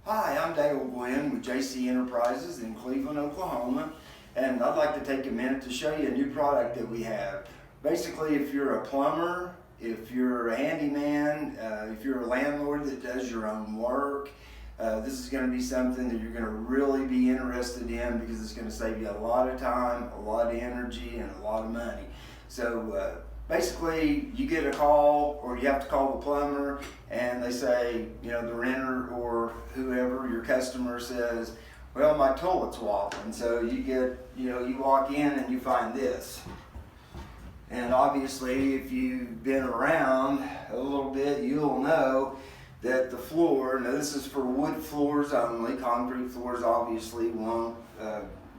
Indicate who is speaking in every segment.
Speaker 1: Hi, I'm Dale Gwynn with JC Enterprises in Cleveland, Oklahoma, and I'd like to take a minute to show you a new product that we have. Basically, if you're a plumber, if you're a handyman, if you're a landlord that does your own work, this is going to be something that you're going to really be interested in because it's going to save you a lot of time, a lot of energy, and a lot of money. So basically, you get a call or you have to call the plumber and they say, you know, the renter or whoever, your customer says, well, my toilet's wobbling. So you get, you walk in and you find this. And obviously, if you've been around a little bit, you'll know that the floor, now this is for wood floors only, concrete floors obviously won't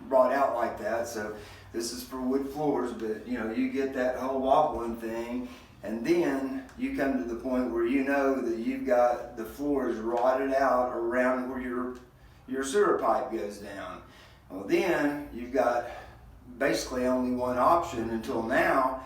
Speaker 1: brought out like that, so this is for wood floors, but you get that whole wobbling thing, and then you come to the point where you know that you've got the floor is rotted out around where your sewer pipe goes down. Well, then you've got basically only one option until now.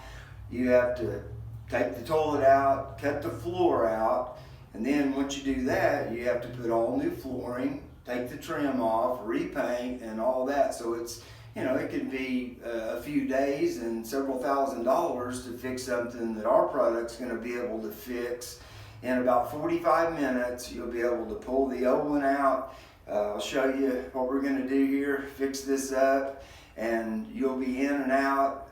Speaker 1: You have to take the toilet out, cut the floor out, and then once you do that, you have to put all new flooring, take the trim off, repaint, and all that. So it's, it could be a few days and several $1,000s to fix something that our product's going to be able to fix in about 45 minutes. You'll be able to pull the old one out. I'll show you what we're going to do here, fix this up, and you'll be in and out.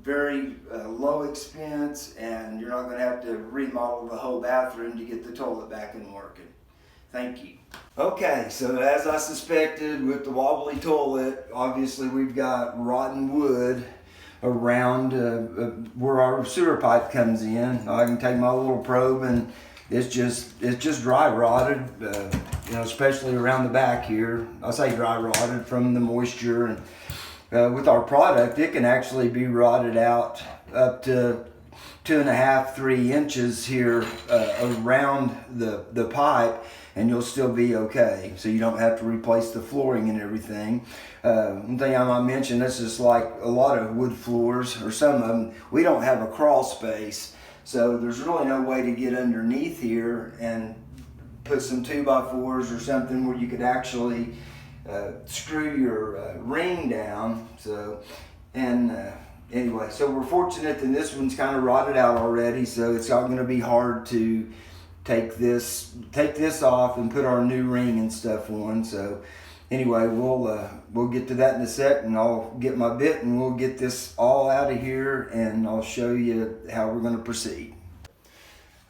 Speaker 1: Very low expense, and you're not going to have to remodel the whole bathroom to get the toilet back and working. Thank you. Okay, so as I suspected with the wobbly toilet, obviously we've got rotten wood around where our sewer pipe comes in. I can take my little probe and it's just dry rotted, especially around the back here. I say dry rotted from the moisture, and with our product, it can actually be rotted out up to 2.5, 3 inches here around the pipe, and you'll still be okay. So you don't have to replace the flooring and everything. One thing I might mention, this is like a lot of wood floors, or some of them, we don't have a crawl space. So there's really no way to get underneath here and put some 2x4s or something where you could actually screw your ring down. So, and anyway, so we're fortunate that this one's kind of rotted out already, so it's not going to be hard to take this off and put our new ring and stuff on. So anyway, we'll get to that in a sec, and I'll get my bit and we'll get this all out of here, and I'll show you how we're going to proceed.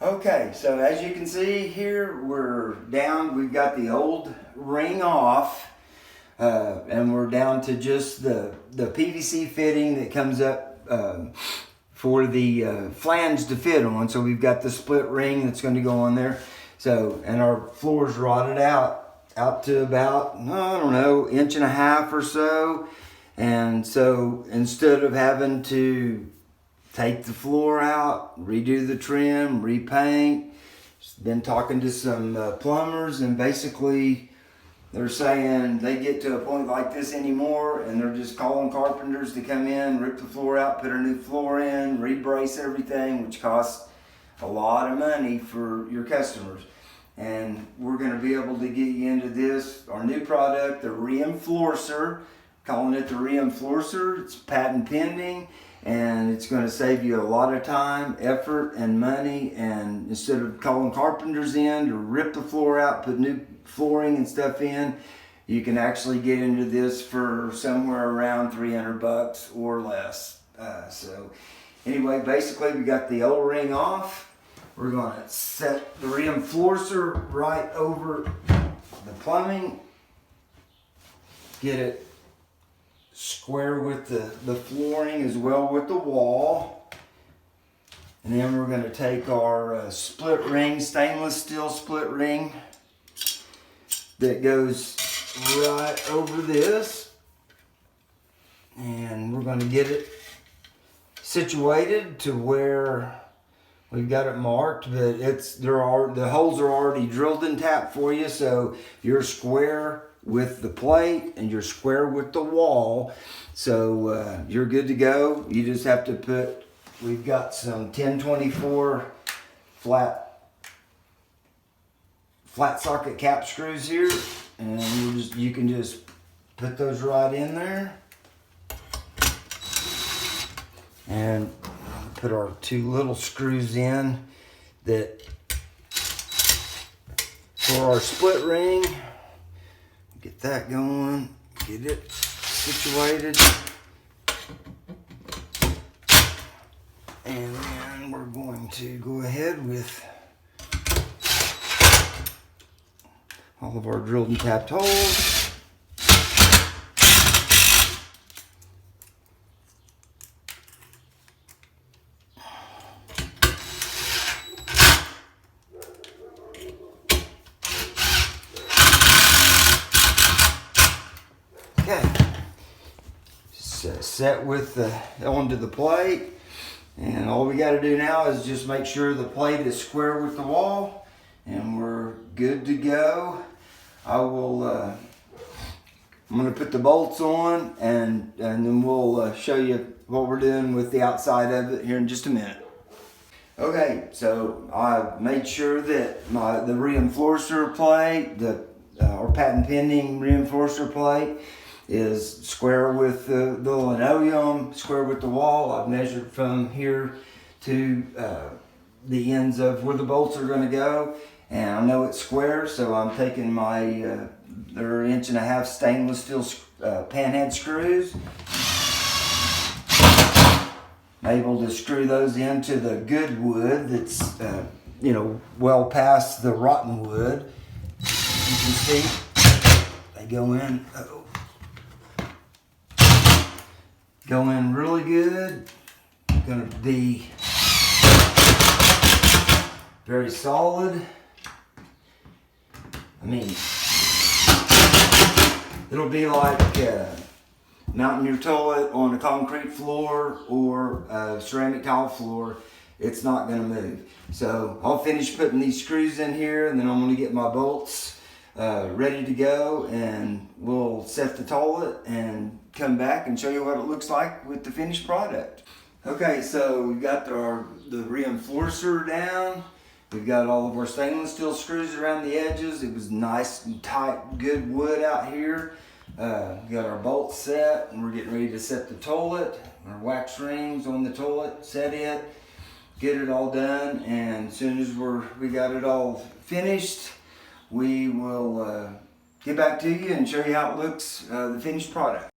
Speaker 1: Okay, so as you can see here, we're down. We've got the old ring off. And we're down to just the PVC fitting that comes up for the flange to fit on. So we've got the split ring that's going to go on there. So, and our floor's rotted out to about, I don't know, 1.5 inches or so. And so instead of having to take the floor out, redo the trim, repaint, been talking to some plumbers, and basically they're saying they get to a point like this anymore, and they're just calling carpenters to come in, rip the floor out, put a new floor in, re-brace everything, which costs a lot of money for your customers. And we're going to be able to get you into this, our new product, the Rein-FLOOR-cer, calling it the Rein-FLOOR-cer. It's patent pending, and it's going to save you a lot of time, effort, and money. And instead of calling carpenters in to rip the floor out, put new flooring and stuff in, you can actually get into this for somewhere around $300 or less. So anyway, basically we got the old ring off. We're going to set the Rein-FLOOR-cer right over the plumbing, get it square with the flooring as well with the wall. And then we're going to take our split ring, stainless steel split ring that goes right over this, and we're going to get it situated to where we've got it marked, but the holes are already drilled and tapped for you, so you're square with the plate and you're square with the wall, so you're good to go. You just have to we've got some 1024 flat flat socket cap screws here, and you can just put those right in there. And put our 2 little screws in that for our split ring. Get that going, get it situated. And then we're going to go ahead with all of our drilled and tapped holes. Okay, set with onto the plate, and all we got to do now is just make sure the plate is square with the wall, and we're good to go. I'm going to put the bolts on, and then we'll show you what we're doing with the outside of it here in just a minute. Okay, so I made sure that the Rein-FLOOR-cer plate, our patent pending Rein-FLOOR-cer plate, is square with the linoleum, square with the wall. I've measured from here to the ends of where the bolts are going to go, and I know it's square, so I'm taking my they're 1.5 inch stainless steel panhead screws. I'm able to screw those into the good wood that's well past the rotten wood. You can see they go in. Go in really good. Going to be very solid. I mean, it'll be like mounting your toilet on a concrete floor or a ceramic tile floor. It's not going to move. So I'll finish putting these screws in here, and then I'm going to get my bolts ready to go, and we'll set the toilet and come back and show you what it looks like with the finished product. Okay, so we've got the Rein-FLOOR-cer down. We've got all of our stainless steel screws around the edges. It was nice and tight, good wood out here. We got our bolts set, and we're getting ready to set the toilet. Our wax rings on the toilet, set it, get it all done, and as soon as we got it all finished, we will get back to you and show you how it looks, the finished product.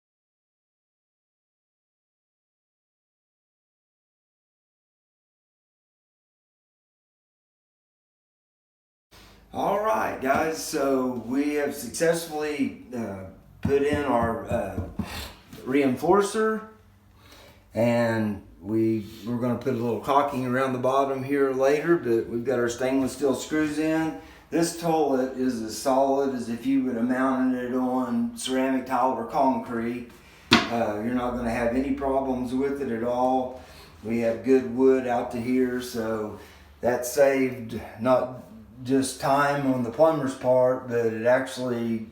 Speaker 1: All right, guys, so we have successfully put in our Rein-FLOOR-cer, and we're going to put a little caulking around the bottom here later, but we've got our stainless steel screws in. This toilet is as solid as if you would have mounted it on ceramic tile or concrete. You're not going to have any problems with it at all. We have good wood out to here, so that saved not just time on the plumber's part, but it actually,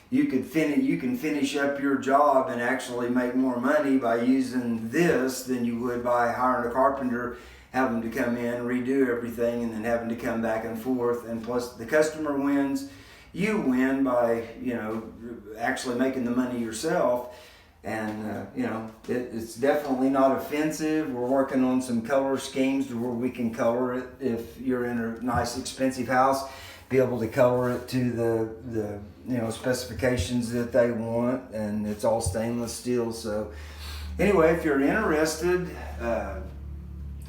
Speaker 1: you can finish up your job and actually make more money by using this than you would by hiring a carpenter, having to come in, redo everything, and then having to come back and forth. And plus the customer wins, you win by actually making the money yourself. And it's definitely not offensive. We're working on some color schemes to where we can color it. If you're in a nice expensive house, be able to color it to the specifications that they want, and it's all stainless steel. So anyway, if you're interested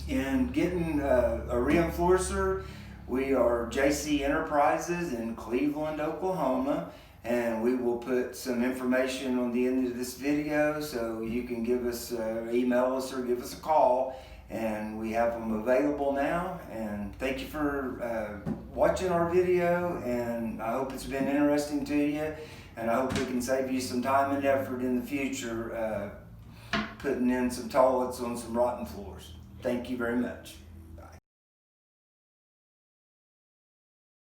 Speaker 1: in getting a Rein-FLOOR-cer, we are JC Enterprises in Cleveland, Oklahoma. And we will put some information on the end of this video, so you can give us, email us or give us a call, and we have them available now. And thank you for watching our video, and I hope it's been interesting to you, and I hope we can save you some time and effort in the future putting in some toilets on some rotten floors. Thank you very much.